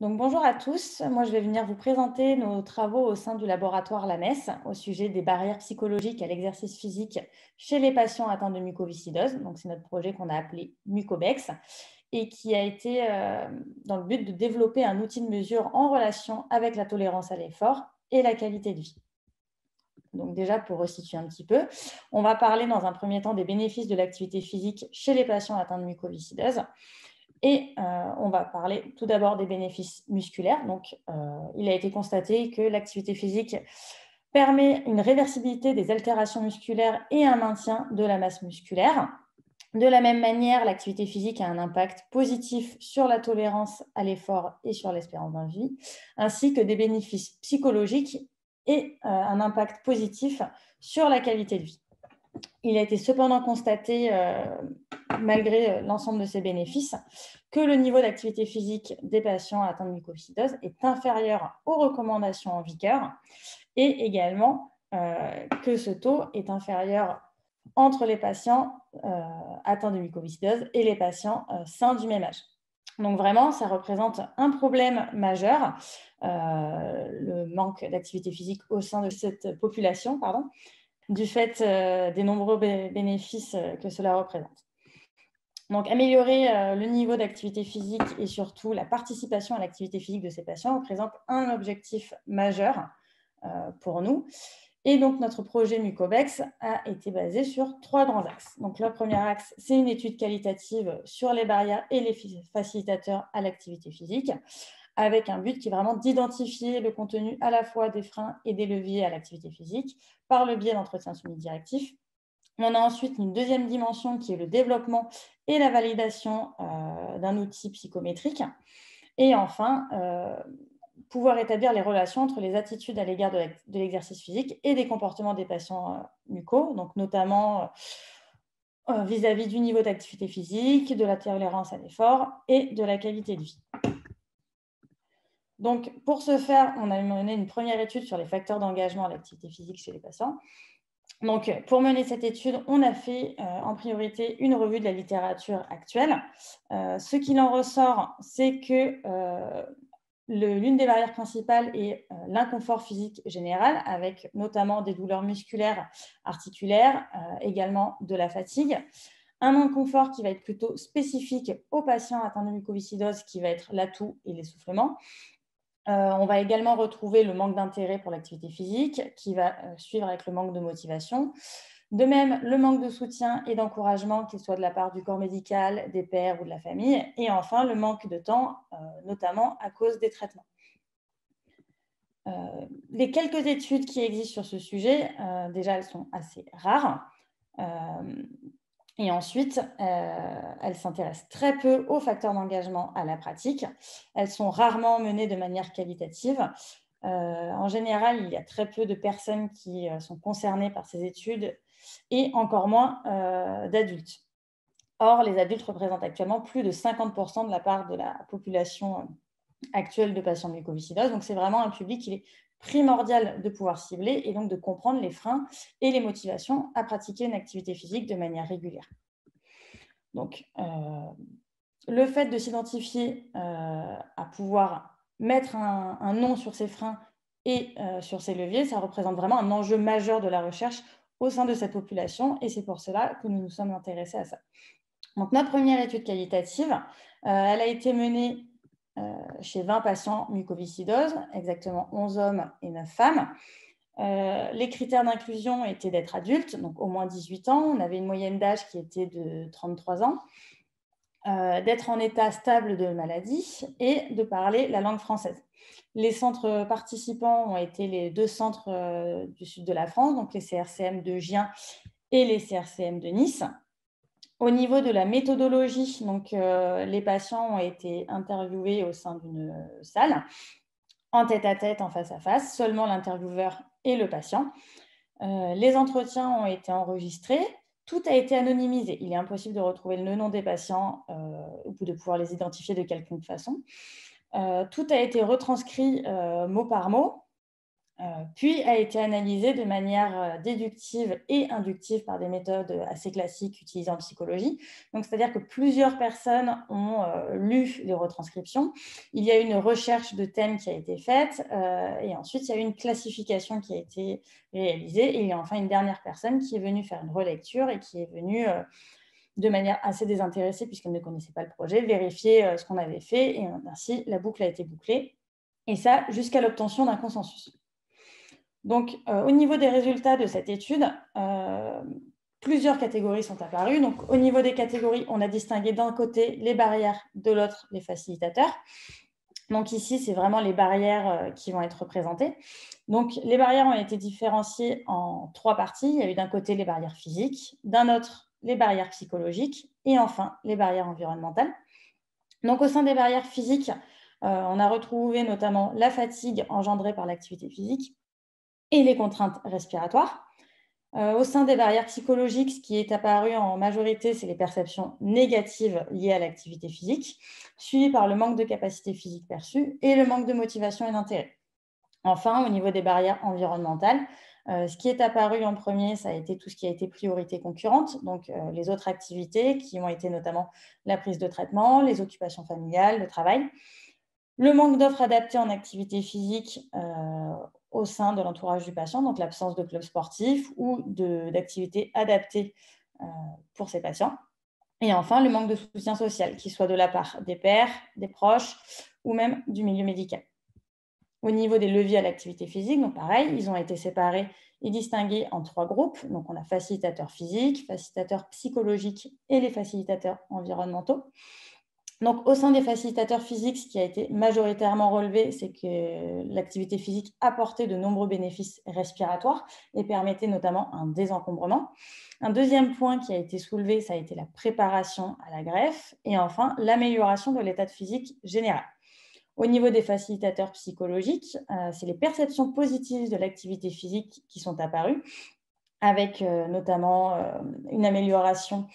Donc, bonjour à tous. Moi, je vais venir vous présenter nos travaux au sein du laboratoire LANES au sujet des barrières psychologiques à l'exercice physique chez les patients atteints de mucoviscidose. Donc, c'est notre projet qu'on a appelé Mucobex et qui a été dans le but de développer un outil de mesure en relation avec la tolérance à l'effort et la qualité de vie. Donc déjà, pour resituer un petit peu, on va parler dans un premier temps des bénéfices de l'activité physique chez les patients atteints de mucoviscidose. Et on va parler tout d'abord des bénéfices musculaires. Donc, il a été constaté que l'activité physique permet une réversibilité des altérations musculaires et un maintien de la masse musculaire. De la même manière, l'activité physique a un impact positif sur la tolérance à l'effort et sur l'espérance de vie, ainsi que des bénéfices psychologiques et un impact positif sur la qualité de vie. Il a été cependant constaté, malgré l'ensemble de ces bénéfices, que le niveau d'activité physique des patients atteints de mucoviscidose est inférieur aux recommandations en vigueur et également que ce taux est inférieur entre les patients atteints de mucoviscidose et les patients sains du même âge. Donc vraiment, ça représente un problème majeur, le manque d'activité physique au sein de cette population, du fait des nombreux bénéfices que cela représente. Donc, améliorer le niveau d'activité physique et surtout la participation à l'activité physique de ces patients représente un objectif majeur pour nous. Et donc, notre projet Mucobex a été basé sur 3 grands axes. Donc, le premier axe, c'est une étude qualitative sur les barrières et les facilitateurs à l'activité physique, avec un but qui est vraiment d'identifier le contenu à la fois des freins et des leviers à l'activité physique par le biais d'entretiens semi-directifs. On a ensuite une deuxième dimension qui est le développement et la validation d'un outil psychométrique. Et enfin, pouvoir établir les relations entre les attitudes à l'égard de l'exercice physique et des comportements des patients mucos, donc notamment vis-à-vis du niveau d'activité physique, de la tolérance à l'effort et de la qualité de vie. Donc, pour ce faire, on a mené une première étude sur les facteurs d'engagement à l'activité physique chez les patients. Donc, pour mener cette étude, on a fait en priorité une revue de la littérature actuelle. Ce qu'il en ressort, c'est que l'une des barrières principales est l'inconfort physique général, avec notamment des douleurs musculaires, articulaires, également de la fatigue. Un inconfort qui va être plutôt spécifique aux patients atteints de mucoviscidose, qui va être la toux et l'essoufflement. On va également retrouver le manque d'intérêt pour l'activité physique qui va suivre avec le manque de motivation. De même, le manque de soutien et d'encouragement, qu'il soit de la part du corps médical, des pairs ou de la famille. Et enfin, le manque de temps, notamment à cause des traitements. Les quelques études qui existent sur ce sujet, déjà, elles sont assez rares. Et ensuite, elles s'intéressent très peu aux facteurs d'engagement à la pratique. Elles sont rarement menées de manière qualitative. En général, il y a très peu de personnes qui sont concernées par ces études et encore moins d'adultes. Or, les adultes représentent actuellement plus de 50% de la part de la population actuelle de patients mucoviscidose. Donc, c'est vraiment un public qu'il est primordial de pouvoir cibler et donc de comprendre les freins et les motivations à pratiquer une activité physique de manière régulière. Donc, le fait de s'identifier à pouvoir mettre un nom sur ces freins et sur ces leviers, ça représente vraiment un enjeu majeur de la recherche au sein de cette population et c'est pour cela que nous nous sommes intéressés à ça. Donc, notre première étude qualitative, elle a été menée chez 20 patients mucoviscidose, exactement 11 hommes et 9 femmes. Les critères d'inclusion étaient d'être adulte, donc au moins 18 ans. On avait une moyenne d'âge qui était de 33 ans, d'être en état stable de maladie et de parler la langue française. Les centres participants ont été les 2 centres du sud de la France, donc les CRCM de Gien et les CRCM de Nice. Au niveau de la méthodologie, donc, les patients ont été interviewés au sein d'une salle, en tête-à-tête, en face-à-face, seulement l'intervieweur et le patient. Les entretiens ont été enregistrés, tout a été anonymisé. Il est impossible de retrouver le nom des patients ou de pouvoir les identifier de quelconque façon. Tout a été retranscrit mot par mot. puis a été analysée de manière déductive et inductive par des méthodes assez classiques utilisées en psychologie. Donc, c'est-à-dire que plusieurs personnes ont lu les retranscriptions. Il y a eu une recherche de thèmes qui a été faite et ensuite, il y a eu une classification qui a été réalisée. Et il y a enfin une dernière personne qui est venue faire une relecture et qui est venue de manière assez désintéressée, puisqu'elle ne connaissait pas le projet, vérifier ce qu'on avait fait. Et ainsi, la boucle a été bouclée. Et ça, jusqu'à l'obtention d'un consensus. Donc, au niveau des résultats de cette étude, plusieurs catégories sont apparues. Donc, au niveau des catégories, on a distingué d'un côté les barrières, de l'autre les facilitateurs. Donc ici, c'est vraiment les barrières qui vont être représentées. Donc, les barrières ont été différenciées en 3 parties. Il y a eu d'un côté les barrières physiques, d'un autre les barrières psychologiques et enfin les barrières environnementales. Donc, au sein des barrières physiques, on a retrouvé notamment la fatigue engendrée par l'activité physique et les contraintes respiratoires. Au sein des barrières psychologiques, ce qui est apparu en majorité, c'est les perceptions négatives liées à l'activité physique, suivies par le manque de capacité physique perçue et le manque de motivation et d'intérêt. Enfin, au niveau des barrières environnementales, ce qui est apparu en premier, ça a été tout ce qui a été priorité concurrente, donc les autres activités qui ont été notamment la prise de traitement, les occupations familiales, le travail. Le manque d'offres adaptées en activité physique au sein de l'entourage du patient, donc l'absence de club sportif ou d'activités adaptées pour ces patients. Et enfin, le manque de soutien social, qu'il soit de la part des pairs, des proches ou même du milieu médical. Au niveau des leviers à l'activité physique, donc pareil, ils ont été séparés et distingués en 3 groupes. Donc on a facilitateurs physiques, facilitateurs psychologiques et les facilitateurs environnementaux. Donc, au sein des facilitateurs physiques, ce qui a été majoritairement relevé, c'est que l'activité physique apportait de nombreux bénéfices respiratoires et permettait notamment un désencombrement. Un deuxième point qui a été soulevé, ça a été la préparation à la greffe et enfin l'amélioration de l'état de physique général. Au niveau des facilitateurs psychologiques, c'est les perceptions positives de l'activité physique qui sont apparues, avec notamment une amélioration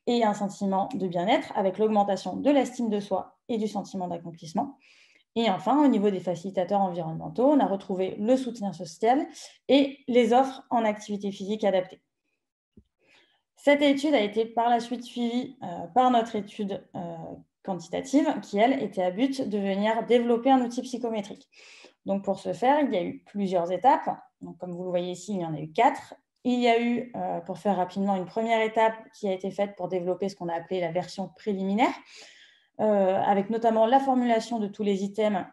et un sentiment de bien-être, avec l'augmentation de l'estime de soi et du sentiment d'accomplissement. Et enfin, au niveau des facilitateurs environnementaux, on a retrouvé le soutien social et les offres en activité physique adaptée. Cette étude a été par la suite suivie par notre étude quantitative qui, elle, était à but de venir développer un outil psychométrique. Donc, pour ce faire, il y a eu plusieurs étapes. Donc, comme vous le voyez ici, il y en a eu 4. Il y a eu, pour faire rapidement, une première étape qui a été faite pour développer ce qu'on a appelé la version préliminaire, avec notamment la formulation de tous les items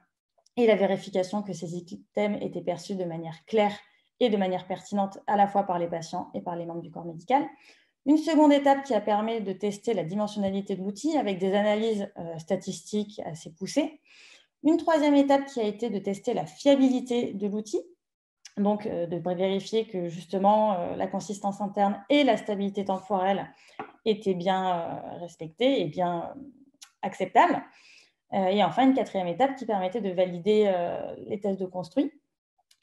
et la vérification que ces items étaient perçus de manière claire et de manière pertinente à la fois par les patients et par les membres du corps médical. Une seconde étape qui a permis de tester la dimensionnalité de l'outil avec des analyses statistiques assez poussées. Une troisième étape qui a été de tester la fiabilité de l'outil, donc de vérifier que justement la consistance interne et la stabilité temporelle étaient bien respectées et bien acceptables. Et enfin, une quatrième étape qui permettait de valider les tests de construit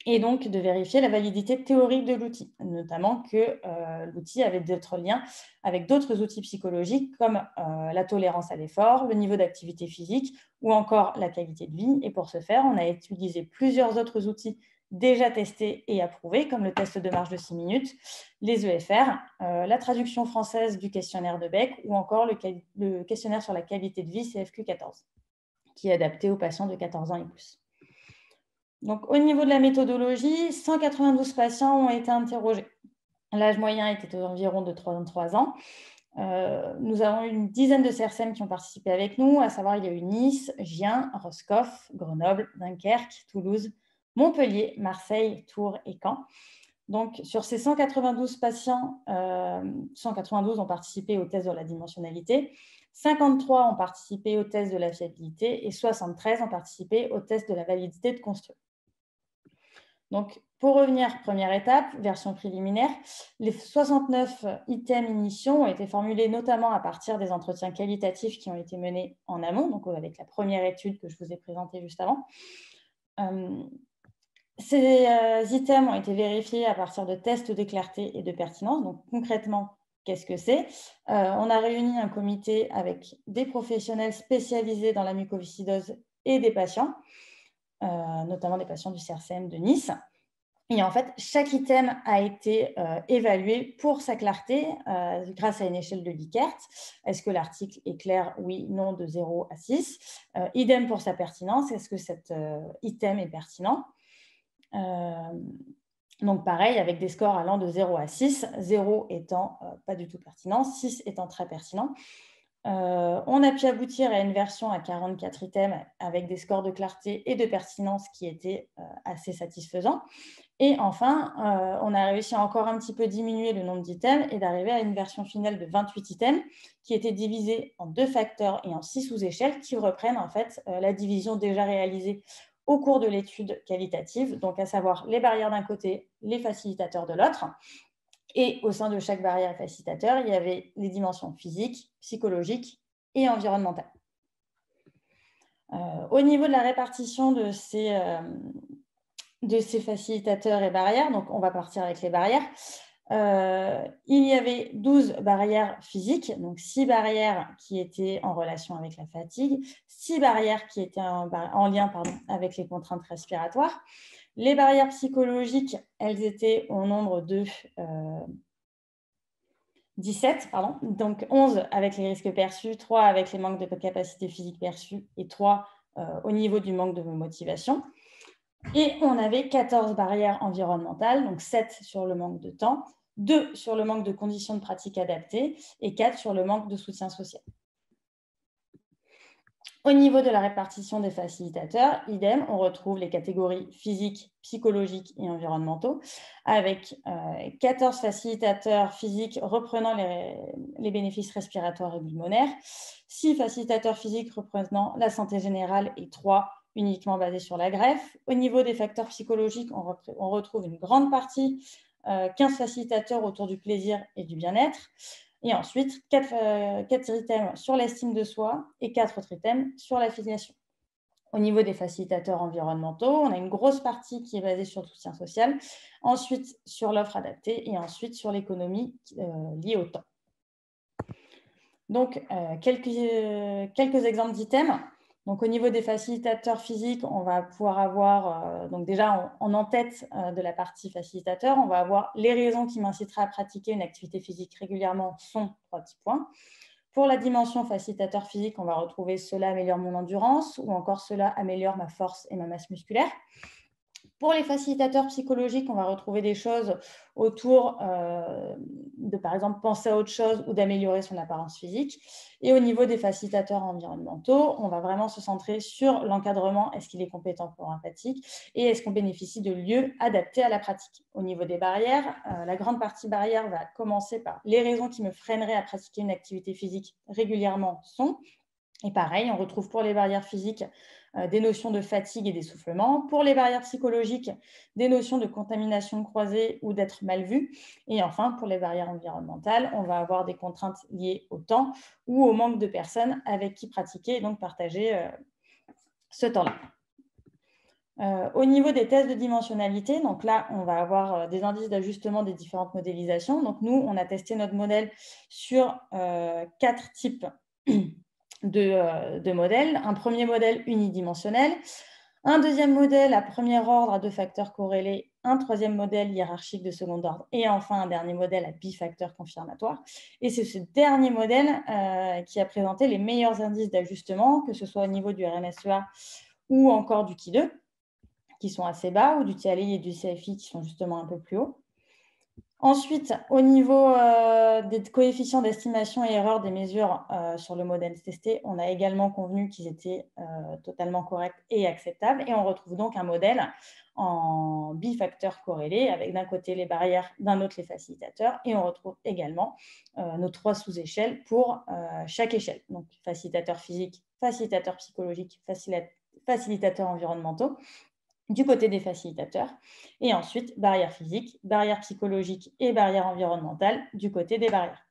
et donc de vérifier la validité théorique de l'outil, notamment que l'outil avait d'autres liens avec d'autres outils psychologiques comme la tolérance à l'effort, le niveau d'activité physique ou encore la qualité de vie. Et pour ce faire, on a utilisé plusieurs autres outils déjà testés et approuvés, comme le test de marche de 6 minutes, les EFR, la traduction française du questionnaire de Beck ou encore le questionnaire sur la qualité de vie CFQ14, qui est adapté aux patients de 14 ans et plus. Donc, au niveau de la méthodologie, 192 patients ont été interrogés. L'âge moyen était environ de 33 ans. Nous avons eu une dizaine de CRCM qui ont participé avec nous, à savoir il y a eu Nice, Gien, Roscoff, Grenoble, Dunkerque, Toulouse, Montpellier, Marseille, Tours et Caen. Donc, sur ces 192 patients, 192 ont participé au test de la dimensionnalité, 53 ont participé au test de la fiabilité et 73 ont participé au test de la validité de construire. Donc, pour revenir, première étape, version préliminaire, les 69 items initiaux ont été formulés notamment à partir des entretiens qualitatifs qui ont été menés en amont, donc avec la première étude que je vous ai présentée juste avant. Ces items ont été vérifiés à partir de tests de clarté et de pertinence. Donc, concrètement, qu'est-ce que c'est? On a réuni un comité avec des professionnels spécialisés dans la mucoviscidose et des patients, notamment des patients du CRCM de Nice. Et en fait, chaque item a été évalué pour sa clarté grâce à une échelle de Likert. Est-ce que l'article est clair? Oui, non, de 0 à 6. Idem pour sa pertinence. Est-ce que cet item est pertinent? Donc pareil, avec des scores allant de 0 à 6, 0 étant pas du tout pertinent, 6 étant très pertinent. On a pu aboutir à une version à 44 items avec des scores de clarté et de pertinence qui étaient assez satisfaisants. Et enfin, on a réussi à encore un petit peu diminuer le nombre d'items et d'arriver à une version finale de 28 items qui était divisée en 2 facteurs et en 6 sous-échelles qui reprennent en fait la division déjà réalisée au cours de l'étude qualitative, donc à savoir les barrières d'un côté, les facilitateurs de l'autre. Et au sein de chaque barrière et facilitateur, il y avait les dimensions physiques, psychologiques et environnementales. Au niveau de la répartition de ces facilitateurs et barrières, donc on va partir avec les barrières. Il y avait 12 barrières physiques, donc 6 barrières qui étaient en relation avec la fatigue, 6 barrières qui étaient en lien avec les contraintes respiratoires. Les barrières psychologiques, elles étaient au nombre de 17, donc 11 avec les risques perçus, 3 avec les manques de capacité physique perçus et 3 au niveau du manque de motivation. Et on avait 14 barrières environnementales, donc 7 sur le manque de temps, 2 sur le manque de conditions de pratique adaptées et 4 sur le manque de soutien social. Au niveau de la répartition des facilitateurs, idem, on retrouve les catégories physiques, psychologiques et environnementaux, avec 14 facilitateurs physiques reprenant les bénéfices respiratoires et pulmonaires, 6 facilitateurs physiques reprenant la santé générale et 3 uniquement basés sur la greffe. Au niveau des facteurs psychologiques, on retrouve une grande partie, 15 facilitateurs autour du plaisir et du bien-être. Et ensuite, 4 items sur l'estime de soi et 4 autres items sur l'affiliation. Au niveau des facilitateurs environnementaux, on a une grosse partie qui est basée sur le soutien social, ensuite sur l'offre adaptée et ensuite sur l'économie liée au temps. Donc, quelques exemples d'items. Donc, au niveau des facilitateurs physiques, on va pouvoir avoir, donc déjà en tête de la partie facilitateur, on va avoir les raisons qui m'inciteraient à pratiquer une activité physique régulièrement sont 3 petits points. Pour la dimension facilitateur physique, on va retrouver cela améliore mon endurance ou encore cela améliore ma force et ma masse musculaire. Pour les facilitateurs psychologiques, on va retrouver des choses autour de, par exemple, penser à autre chose ou d'améliorer son apparence physique. Et au niveau des facilitateurs environnementaux, on va vraiment se centrer sur l'encadrement. Est-ce qu'il est compétent pour empathique et est-ce qu'on bénéficie de lieux adaptés à la pratique? Au niveau des barrières, la grande partie barrière va commencer par les raisons qui me freineraient à pratiquer une activité physique régulièrement sont. Et pareil, on retrouve pour les barrières physiques des notions de fatigue et d'essoufflement. Pour les barrières psychologiques, des notions de contamination croisée ou d'être mal vu. Et enfin, pour les barrières environnementales, on va avoir des contraintes liées au temps ou au manque de personnes avec qui pratiquer et donc partager ce temps-là. Au niveau des tests de dimensionnalité, donc là, on va avoir des indices d'ajustement des différentes modélisations. Donc nous, on a testé notre modèle sur 4 types de modèles. Un premier modèle unidimensionnel, un deuxième modèle à premier ordre à 2 facteurs corrélés, un troisième modèle hiérarchique de second ordre et enfin un dernier modèle à bifacteurs confirmatoires. Et c'est ce dernier modèle qui a présenté les meilleurs indices d'ajustement, que ce soit au niveau du RNSEA ou encore du Ki2, qui sont assez bas, ou du TLI et du CFI qui sont justement un peu plus hauts. Ensuite, au niveau des coefficients d'estimation et erreur des mesures sur le modèle testé, on a également convenu qu'ils étaient totalement corrects et acceptables. Et on retrouve donc un modèle en bifacteurs corrélés, avec d'un côté les barrières, d'un autre les facilitateurs. Et on retrouve également nos 3 sous-échelles pour chaque échelle. Donc, facilitateurs physiques, facilitateurs psychologiques, facilitateurs environnementaux, du côté des facilitateurs, et ensuite barrières physiques, barrières psychologiques et barrières environnementales du côté des barrières.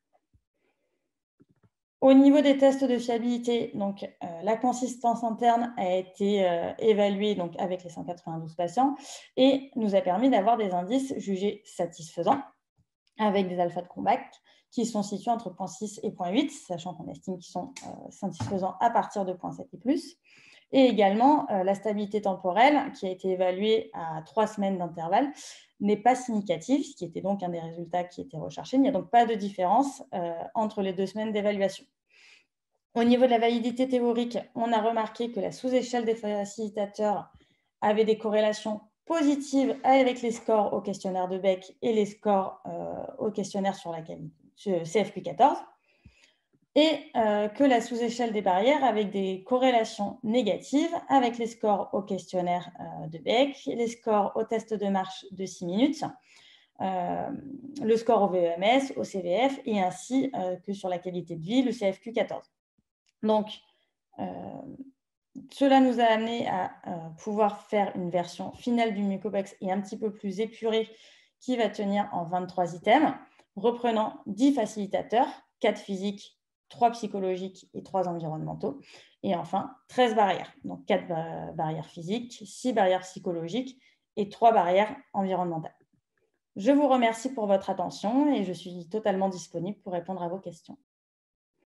Au niveau des tests de fiabilité, donc, la consistance interne a été évaluée donc, avec les 192 patients et nous a permis d'avoir des indices jugés satisfaisants avec des alphas de Cronbach qui sont situés entre 0,6 et 0,8, sachant qu'on estime qu'ils sont satisfaisants à partir de 0,7 et plus. Et également, la stabilité temporelle, qui a été évaluée à 3 semaines d'intervalle, n'est pas significative, ce qui était donc un des résultats qui était recherché. Il n'y a donc pas de différence entre les 2 semaines d'évaluation. Au niveau de la validité théorique, on a remarqué que la sous-échelle des facilitateurs avait des corrélations positives avec les scores au questionnaire de Beck et les scores au questionnaire sur la CFQ14, et que la sous-échelle des barrières avait des corrélations négatives avec les scores au questionnaire de Beck, les scores au test de marche de 6 minutes, le score au VEMS, au CVF, et ainsi que sur la qualité de vie, le CFQ14. Donc, cela nous a amené à pouvoir faire une version finale du Mucopex et un petit peu plus épurée qui va tenir en 23 items, reprenant 10 facilitateurs, 4 physiques, 3 psychologiques et 3 environnementaux. Et enfin, 13 barrières. Donc 4 barrières physiques, 6 barrières psychologiques et 3 barrières environnementales. Je vous remercie pour votre attention et je suis totalement disponible pour répondre à vos questions.